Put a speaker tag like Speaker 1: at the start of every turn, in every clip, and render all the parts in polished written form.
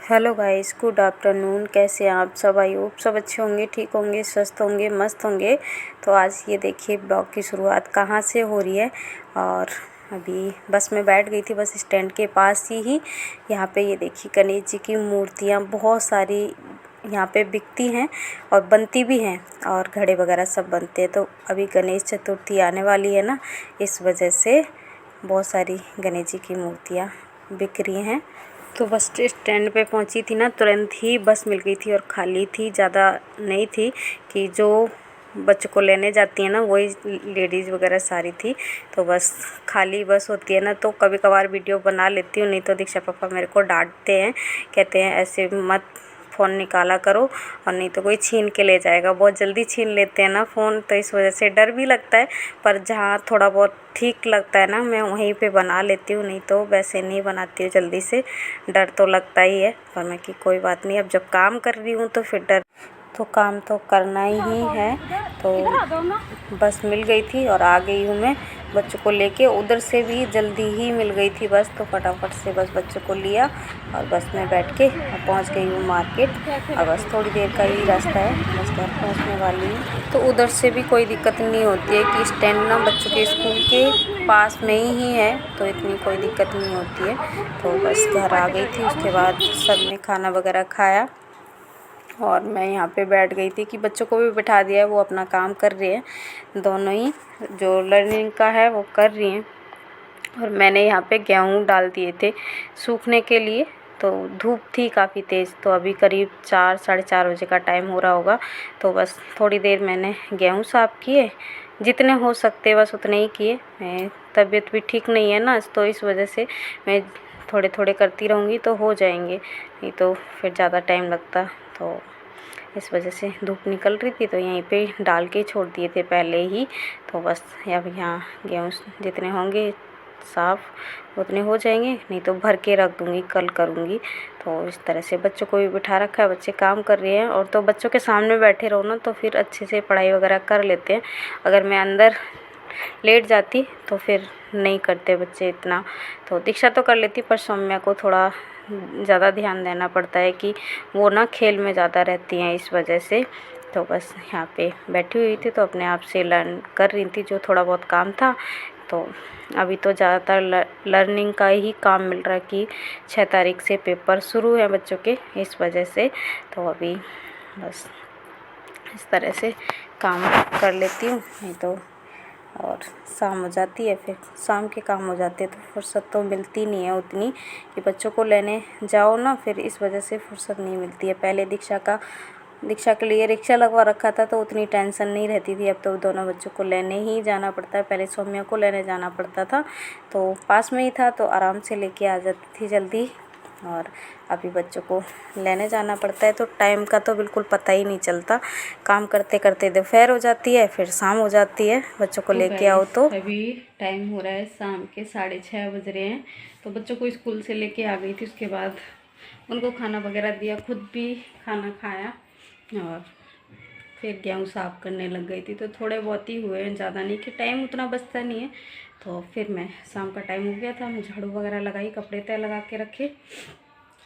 Speaker 1: Hello guys, good afternoon. कैसे हैं आप सब? आई होप सब अच्छे होंगे, ठीक होंगे, स्वस्थ होंगे, मस्त होंगे। तो आज ये देखिए ब्लॉग की शुरुआत कहाँ से हो रही है। और अभी बस में बैठ गई थी, बस स्टैंड के पास ही यहाँ पे ये देखिए गणेश जी की मूर्तियाँ बहुत सारी यहाँ पे बिकती हैं और बनती भी हैं, और घड़े वगैरह सब बनते हैं। तो अभी गणेश चतुर्थी आने वाली है ना, इस वजह से बहुत सारी गणेश जी की मूर्तियाँ बिक रही हैं। तो बस स्टैंड पे पहुंची थी ना, तुरंत ही बस मिल गई थी और खाली थी, ज़्यादा नहीं थी कि जो बच्चों को लेने जाती है ना वही लेडीज़ वगैरह सारी थी। तो बस खाली बस होती है ना, तो कभी कभार वीडियो बना लेती हूँ, नहीं तो दीक्षा पापा मेरे को डांटते हैं, कहते हैं ऐसे मत फ़ोन निकाला करो और नहीं तो कोई छीन के ले जाएगा। बहुत जल्दी छीन लेते हैं ना फ़ोन, तो इस वजह से डर भी लगता है। पर जहाँ थोड़ा बहुत ठीक लगता है ना, मैं वहीं पे बना लेती हूँ, नहीं तो वैसे नहीं बनाती हूँ जल्दी से। डर तो लगता ही है, पर मैं कि कोई बात नहीं, अब जब काम कर रही हूँ तो फिर डर तो काम तो करना ही है। तो बस मिल गई थी और आ गई हूँ मैं बच्चों को लेके। उधर से भी जल्दी ही मिल गई थी बस, तो फटाफट से बस बच्चों को लिया और बस में बैठ के पहुँच गई हूँ मार्केट। और बस थोड़ी देर का ही रास्ता है, बस घर पहुँचने वाली हूँ। तो उधर से भी कोई दिक्कत नहीं होती है कि स्टैंड ना बच्चों के स्कूल के पास में ही है, तो इतनी कोई दिक्कत नहीं होती है। तो बस घर आ गई थी, उसके बाद सब ने खाना वगैरह खाया और मैं यहाँ पे बैठ गई थी कि बच्चों को भी बिठा दिया है, वो अपना काम कर रहे हैं, दोनों ही जो लर्निंग का है वो कर रही हैं। और मैंने यहाँ पे गेहूँ डाल दिए थे सूखने के लिए। तो धूप थी काफ़ी तेज़, तो अभी करीब 4 साढ़े 4 बजे का टाइम हो रहा होगा। तो बस थोड़ी देर मैंने गेहूँ साफ़ किए, जितने हो सकते बस उतने ही किए। मैं तबीयत भी ठीक नहीं है ना, तो इस वजह से मैं थोड़े थोड़े करती रहूँगी तो हो जाएंगे, नहीं तो फिर ज़्यादा टाइम लगता। तो इस वजह से धूप निकल रही थी तो यहीं पे डाल के छोड़ दिए थे पहले ही। तो बस अब यहाँ गेहूँ जितने होंगे साफ़ उतने हो जाएंगे, नहीं तो भर के रख दूँगी, कल करूँगी। तो इस तरह से बच्चों को भी बिठा रखा है, बच्चे काम कर रहे हैं। और तो बच्चों के सामने बैठे रहो ना तो फिर अच्छे से पढ़ाई वगैरह कर लेते हैं। अगर मैं अंदर लेट जाती तो फिर नहीं करते बच्चे इतना। तो दीक्षा तो कर लेती, पर सौम्या को थोड़ा ज़्यादा ध्यान देना पड़ता है कि वो ना खेल में ज़्यादा रहती हैं, इस वजह से। तो बस यहाँ पे बैठी हुई थी तो अपने आप से लर्न कर रही थी जो थोड़ा बहुत काम था। तो अभी तो ज़्यादातर लर्निंग का ही काम मिल रहा है कि 6 तारीख से पेपर शुरू है बच्चों के, इस वजह से। तो अभी बस इस तरह से काम कर लेती हूँ, नहीं तो और शाम हो जाती है, फिर शाम के काम हो जाते हैं तो फुर्सत तो मिलती नहीं है उतनी कि बच्चों को लेने जाओ ना, फिर इस वजह से फुर्सत नहीं मिलती है। पहले दीक्षा के लिए रिक्शा लगवा रखा था तो उतनी टेंशन नहीं रहती थी, अब तो दोनों बच्चों को लेने ही जाना पड़ता है। पहले सौम्या को लेने जाना पड़ता था तो पास में ही था तो आराम से लेके आ जाती थी जल्दी, और अभी बच्चों को लेने जाना पड़ता है तो टाइम का तो बिल्कुल पता ही नहीं चलता। काम करते करते दोपहर हो जाती है, फिर शाम हो जाती है, बच्चों को लेके आओ तो। अभी टाइम हो रहा है शाम के 6:30 बज रहे हैं। तो बच्चों को स्कूल से लेके आ गई थी, उसके बाद उनको खाना वगैरह दिया, खुद भी खाना खाया और फिर गेहूँ साफ़ करने लग गई थी। तो थोड़े बहुत ही हुए हैं, ज़्यादा नहीं, कि टाइम उतना बचता नहीं है। तो फिर मैं शाम का टाइम हो गया था, मैं झाड़ू वगैरह लगाई, कपड़े तय लगा के रखे।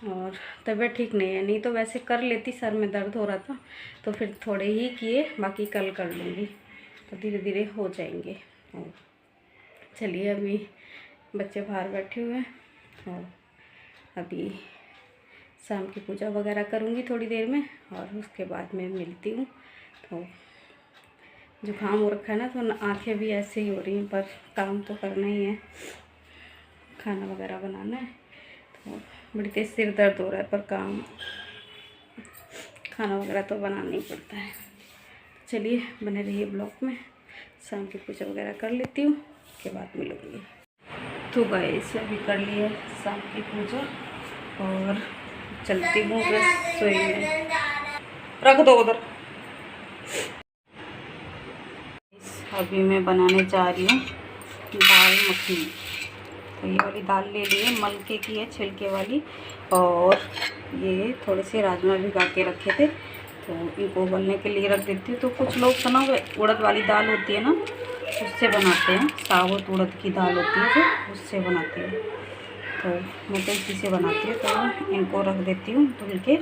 Speaker 1: और तबीयत ठीक नहीं है, नहीं तो वैसे कर लेती, सर में दर्द हो रहा था तो फिर थोड़े ही किए, बाकी कल कर लूँगी, तो धीरे धीरे हो जाएंगे। और चलिए अभी बच्चे बाहर बैठे हुए हैं और अभी शाम की पूजा वगैरह करूँगी थोड़ी देर में, और उसके बाद मैं मिलती हूँ। तो जुकाम हो रखा है ना, तो आँखें भी ऐसे ही हो रही हैं, पर काम तो करना ही है, खाना वगैरह बनाना है। तो बड़ी तेज़ सिर दर्द हो रहा है, पर खाना वगैरह तो बनाना ही पड़ता है। चलिए बने रहिए ब्लॉग में, शाम की पूजा वगैरह कर लेती हूँ, उसके बाद मिलूँगी। तो गाइस अभी कर लिए शाम की पूजा और चलती हूँ रसोई में, रख दो उधर। अभी मैं बनाने जा रही हूँ दाल मखनी। तो ये वाली दाल ले ली है, मलके की है, छिलके वाली, और ये थोड़े से राजमा भिगा के रखे थे तो इनको उबलने के लिए रख देती हूँ। तो कुछ लोग तो ना उड़द वाली दाल होती है ना, उससे बनाते हैं, साबुत उड़द की दाल होती है जो, उससे बनाते हैं। तो मैं तो इसी से बनाती हूँ। तो इनको रख देती हूँ धुल के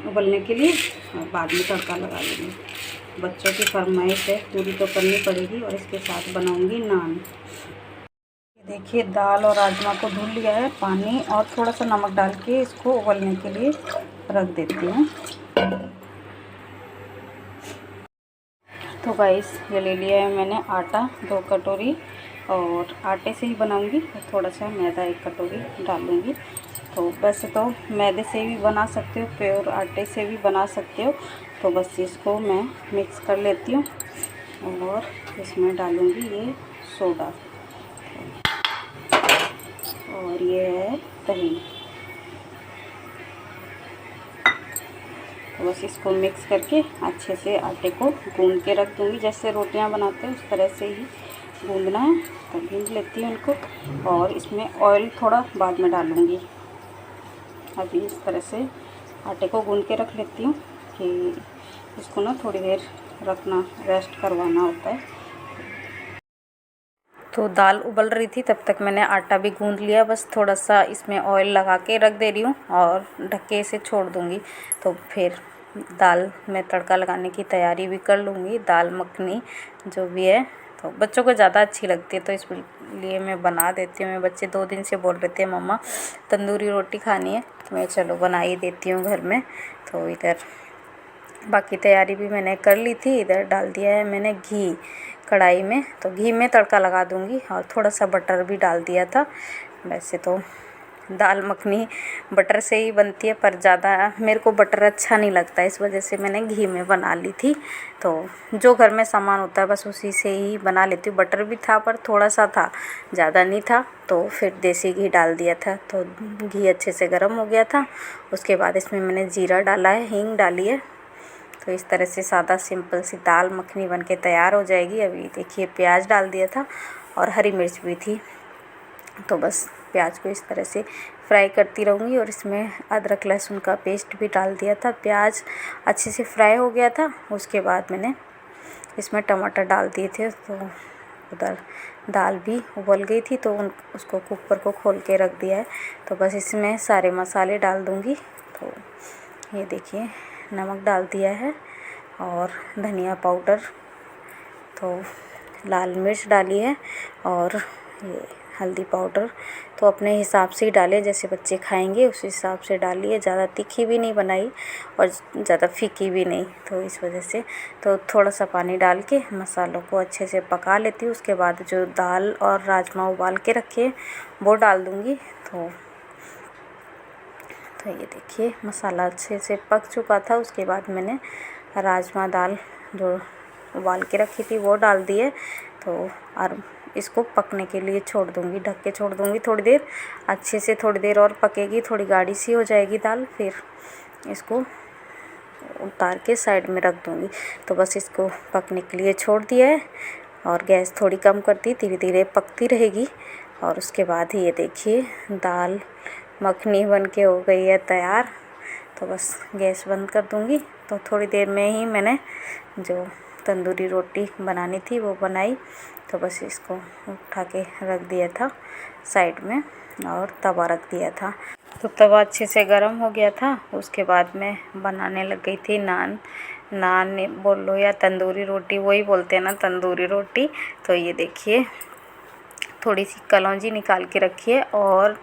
Speaker 1: उबलने के लिए और बाद में तड़का लगा लूँगी। बच्चों की फरमाइश है, पूरी तो करनी पड़ेगी। और इसके साथ बनाऊँगी नान। देखिए दाल और राजमा को धुल लिया है, पानी और थोड़ा सा नमक डाल के इसको उबलने के लिए रख देती हूँ। तो गाइस ये ले लिया है मैंने आटा 2 कटोरी, और आटे से ही बनाऊंगी। थोड़ा सा मैदा 1 कटोरी डालूंगी। तो वैसे तो मैदे से भी बना सकते हो, प्योर आटे से भी बना सकते हो। तो बस इसको मैं मिक्स कर लेती हूँ और इसमें डालूंगी ये सोडा और ये है दही। तो बस इसको मिक्स करके अच्छे से आटे को गूंद के रख दूँगी। जैसे रोटियां बनाते हैं उस तरह से ही गूंदना है। तो गूंद लेती हूँ इनको और इसमें ऑयल थोड़ा बाद में डालूँगी। अभी इस तरह से आटे को गूंद के रख लेती हूँ कि इसको ना थोड़ी देर रखना, रेस्ट करवाना होता है। तो दाल उबल रही थी तब तक मैंने आटा भी गूंद लिया। बस थोड़ा सा इसमें ऑयल लगा के रख दे रही हूँ और ढक के इसे छोड़ दूँगी। तो फिर दाल में तड़का लगाने की तैयारी भी कर लूँगी। दाल मखनी जो भी है तो बच्चों को ज़्यादा अच्छी लगती है, तो इसलिए मैं बना देती हूँ। मेरे बच्चे 2 दिन से बोल रहे थे मम्मा तंदूरी रोटी खानी है, तो मैं चलो बना ही देती हूँ घर में। तो इधर बाकी तैयारी भी मैंने कर ली थी। इधर डाल दिया है मैंने घी कढ़ाई में, तो घी में तड़का लगा दूँगी और थोड़ा सा बटर भी डाल दिया था। वैसे तो दाल मखनी बटर से ही बनती है, पर ज़्यादा मेरे को बटर अच्छा नहीं लगता, इस वजह से मैंने घी में बना ली थी। तो जो घर में सामान होता है बस उसी से ही बना लेती हूँ। बटर भी था पर थोड़ा सा था, ज़्यादा नहीं था। तो फिर देसी घी डाल दिया था, तो घी अच्छे से गर्म हो गया था। उसके बाद इसमें मैंने जीरा डाला है, हींग डाली है। तो इस तरह से सादा सिंपल सी दाल मखनी बनके तैयार हो जाएगी। अभी देखिए प्याज डाल दिया था और हरी मिर्च भी थी। तो बस प्याज को इस तरह से फ्राई करती रहूँगी और इसमें अदरक लहसुन का पेस्ट भी डाल दिया था। प्याज अच्छे से फ्राई हो गया था। उसके बाद मैंने इसमें टमाटर डाल दिए थे। तो उधर दाल भी उबल गई थी, तो उसको कुकर को खोल के रख दिया है। तो बस इसमें सारे मसाले डाल दूँगी। तो ये देखिए नमक डाल दिया है और धनिया पाउडर, तो लाल मिर्च डाली है और ये हल्दी पाउडर तो अपने हिसाब से ही डालिए, जैसे बच्चे खाएंगे उस हिसाब से डालिए। ज़्यादा तीखी भी नहीं बनाई और ज़्यादा फीकी भी नहीं, तो इस वजह से तो थोड़ा सा पानी डाल के मसालों को अच्छे से पका लेती हूँ। उसके बाद जो दाल और राजमा उबाल के रखे वो डाल दूँगी। तो ये देखिए मसाला अच्छे से पक चुका था। उसके बाद मैंने राजमा दाल जो उबाल के रखी थी वो डाल दी है। तो और इसको पकने के लिए छोड़ दूँगी, ढक के छोड़ दूँगी थोड़ी देर। अच्छे से थोड़ी देर और पकेगी, थोड़ी गाढ़ी सी हो जाएगी दाल, फिर इसको उतार के साइड में रख दूँगी। तो बस इसको पकने के लिए छोड़ दिया है और गैस थोड़ी कम कर दी, धीरे धीरे पकती रहेगी। और उसके बाद ही ये देखिए दाल मखनी बन के हो गई है तैयार। तो बस गैस बंद कर दूँगी। तो थोड़ी देर में ही मैंने जो तंदूरी रोटी बनानी थी वो बनाई। तो बस इसको उठा के रख दिया था साइड में और तवा रख दिया था। तो तवा अच्छे से गर्म हो गया था। उसके बाद मैं बनाने लग गई थी नान बोल लो या तंदूरी रोटी, वही बोलते हैं ना तंदूरी रोटी। तो ये देखिए थोड़ी सी कलौंजी निकाल के रखी है और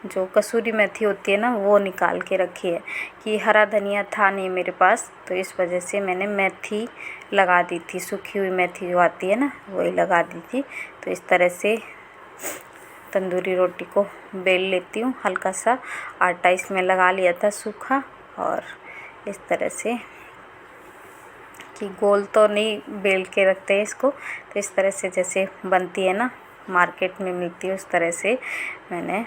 Speaker 1: जो कसूरी मेथी होती है ना वो निकाल के रखी है। कि हरा धनिया था नहीं मेरे पास, तो इस वजह से मैंने मेथी लगा दी थी, सूखी हुई मेथी जो आती है ना वही लगा दी थी। तो इस तरह से तंदूरी रोटी को बेल लेती हूँ। हल्का सा आटा इसमें लगा लिया था सूखा, और इस तरह से कि गोल तो नहीं बेल के रखते हैं इसको, तो इस तरह से जैसे बनती है ना मार्केट में मिलती है उस तरह से मैंने,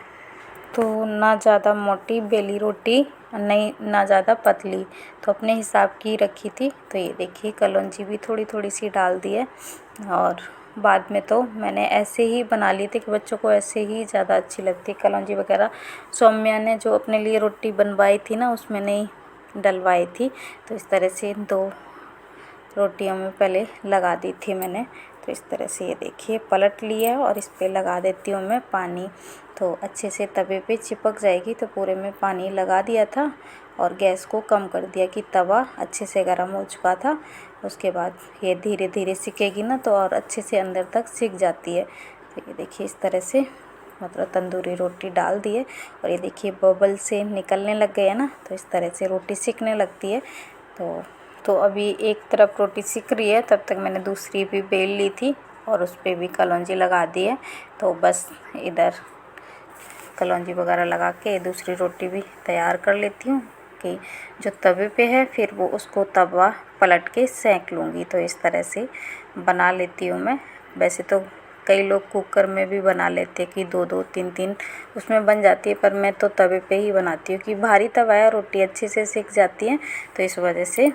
Speaker 1: तो ना ज़्यादा मोटी बेली रोटी नहीं ना ज़्यादा पतली, तो अपने हिसाब की रखी थी। तो ये देखिए कलौंजी भी थोड़ी थोड़ी सी डाल दी है। और बाद में तो मैंने ऐसे ही बना ली थी कि बच्चों को ऐसे ही ज़्यादा अच्छी लगती कलौंजी वगैरह। सौम्या ने जो अपने लिए रोटी बनवाई थी ना उसमें नहीं डलवाई थी। तो इस तरह से 2 रोटियों में पहले लगा दी थी मैंने। तो इस तरह से ये देखिए पलट लिया और इस पे लगा देती हूँ मैं पानी, तो अच्छे से तवे पे चिपक जाएगी। तो पूरे में पानी लगा दिया था और गैस को कम कर दिया कि तवा अच्छे से गर्म हो चुका था। उसके बाद ये धीरे धीरे सिकेगी ना, तो और अच्छे से अंदर तक सिक जाती है। तो ये देखिए इस तरह से मतलब तंदूरी रोटी डाल दी है और ये देखिए बबल से निकलने लग गए हैं ना, तो इस तरह से रोटी सिकने लगती है। तो अभी एक तरफ रोटी सिक रही है, तब तक मैंने दूसरी भी बेल ली थी और उस पर भी कलौंजी लगा दी है। तो बस इधर कलौंजी वगैरह लगा के दूसरी रोटी भी तैयार कर लेती हूँ कि जो तवे पे है फिर वो उसको तवा पलट के सेंक लूँगी। तो इस तरह से बना लेती हूँ मैं। वैसे तो कई लोग कुकर में भी बना लेते हैं कि 2-2 3-3 उसमें बन जाती है, पर मैं तो तवे पे ही बनाती हूँ कि भारी तवा है, रोटी अच्छे से सिक जाती है। तो इस वजह से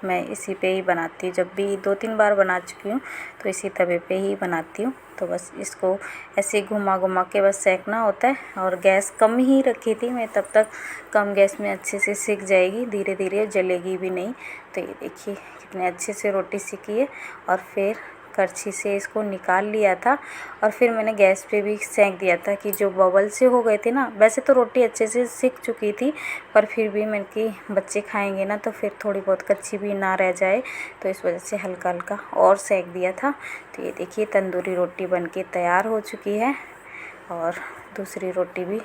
Speaker 1: मैं इसी पे ही बनाती हूँ। जब भी 2-3 बार बना चुकी हूँ तो इसी तवे पे ही बनाती हूँ। तो बस इसको ऐसे घुमा घुमा के बस सेकना होता है और गैस कम ही रखी थी मैं, तब तक कम गैस में अच्छे से सिक जाएगी, धीरे धीरे जलेगी भी नहीं। तो ये देखिए कितने अच्छे से रोटी सिकी है और फिर करछी से इसको निकाल लिया था और फिर मैंने गैस पे भी सेंक दिया था कि जो बबल से हो गए थे ना। वैसे तो रोटी अच्छे से सिक चुकी थी, पर फिर भी मैंने कि बच्चे खाएंगे ना तो फिर थोड़ी बहुत कच्ची भी ना रह जाए, तो इस वजह से हल्का हल्का और सेंक दिया था। तो ये देखिए तंदूरी रोटी बनके तैयार हो चुकी है और दूसरी रोटी भी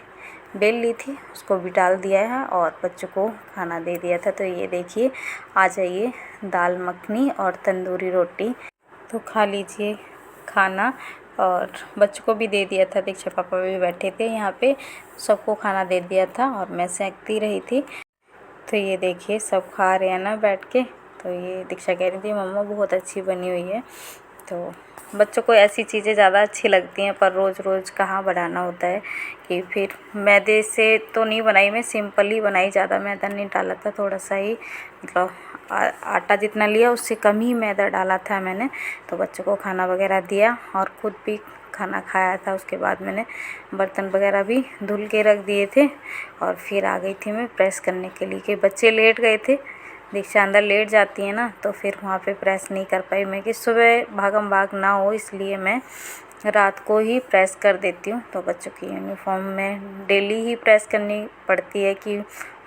Speaker 1: बेल ली थी, उसको भी डाल दिया है और बच्चों को खाना दे दिया था। तो ये देखिए आ जाइए दाल मखनी और तंदूरी रोटी तो खा लीजिए खाना। और बच्चों को भी दे दिया था, दीक्षा पापा भी बैठे थे यहाँ पे, सबको खाना दे दिया था और मैं सेंकती रही थी। तो ये देखिए सब खा रहे हैं ना बैठ के। तो ये दीक्षा कह रही थी मम्मा बहुत अच्छी बनी हुई है। तो बच्चों को ऐसी चीज़ें ज़्यादा अच्छी लगती हैं, पर रोज़ रोज़ कहाँ बनाना होता है कि फिर मैदे से तो नहीं बनाई मैं, सिंपल ही बनाई, ज़्यादा मैदा नहीं डाला था, थोड़ा सा ही मतलब आटा जितना लिया उससे कम ही मैदा डाला था मैंने। तो बच्चों को खाना वगैरह दिया और ख़ुद भी खाना खाया था। उसके बाद मैंने बर्तन वगैरह भी धुल के रख दिए थे और फिर आ गई थी मैं प्रेस करने के लिए कि बच्चे लेट गए थे। दीक्षा अंदर लेट जाती है ना, तो फिर वहाँ पे प्रेस नहीं कर पाई मैं कि सुबह भागम भाग ना हो, इसलिए मैं रात को ही प्रेस कर देती हूँ। तो बच्चों की यूनिफॉर्म में डेली ही प्रेस करनी पड़ती है कि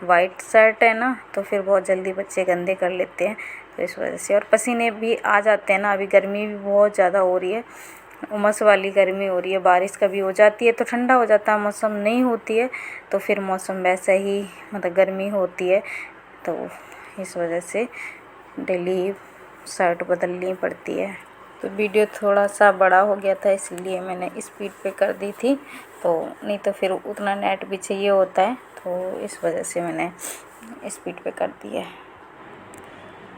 Speaker 1: वाइट शर्ट है ना, तो फिर बहुत जल्दी बच्चे गंदे कर लेते हैं, तो इस वजह से। और पसीने भी आ जाते हैं ना, अभी गर्मी भी बहुत ज़्यादा हो रही है, उमस वाली गर्मी हो रही है। बारिश कभी हो जाती है तो ठंडा हो जाता है मौसम, नहीं होती है तो फिर मौसम वैसा ही मतलब गर्मी होती है। तो इस वजह से डेली शर्ट बदलनी पड़ती है। तो वीडियो थोड़ा सा बड़ा हो गया था, इसलिए मैंने स्पीड पे कर दी थी, तो नहीं तो फिर उतना नेट भी चाहिए होता है, तो इस वजह से मैंने स्पीड पे कर दिया है।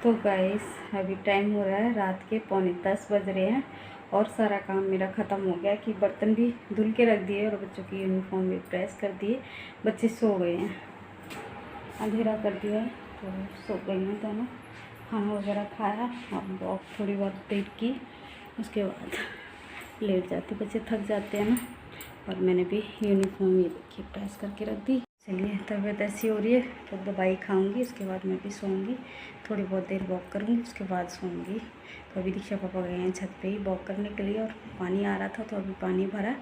Speaker 1: तो गाइस अभी टाइम हो रहा है रात के 9:45 बज रहे हैं और सारा काम मेरा ख़त्म हो गया कि बर्तन भी धुल के रख दिए और बच्चों की यूनिफॉर्म भी प्रेस कर दिए। बच्चे सो गए हैं, अंधेरा कर दिया है तो सो गए हैं दोनों। खाना वगैरह खाया और वॉक थोड़ी बहुत देर की, उसके बाद लेट जाते, बच्चे थक जाते हैं ना। और मैंने भी यूनिफॉर्म ये देखिए प्रेस करके रख दी। चलिए तबीयत ऐसी हो रही है तो दवाई खाऊंगी, उसके बाद मैं भी सोऊंगी, थोड़ी बहुत देर वॉक करूंगी, उसके बाद सोऊंगी। तो अभी दीक्षा पापा गए हैं छत पे ही वॉक करने के लिए और पानी आ रहा था तो अभी पानी भरा।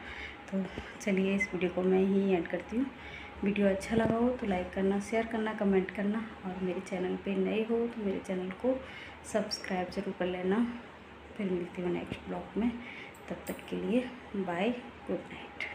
Speaker 1: तो चलिए इस वीडियो को मैं ही ऐड करती हूँ। वीडियो अच्छा लगा हो तो लाइक करना, शेयर करना, कमेंट करना और मेरे चैनल पे नए हो तो मेरे चैनल को सब्सक्राइब ज़रूर कर लेना। फिर मिलती हूँ नेक्स्ट ब्लॉग में, तब तक के लिए बाय, गुड नाइट।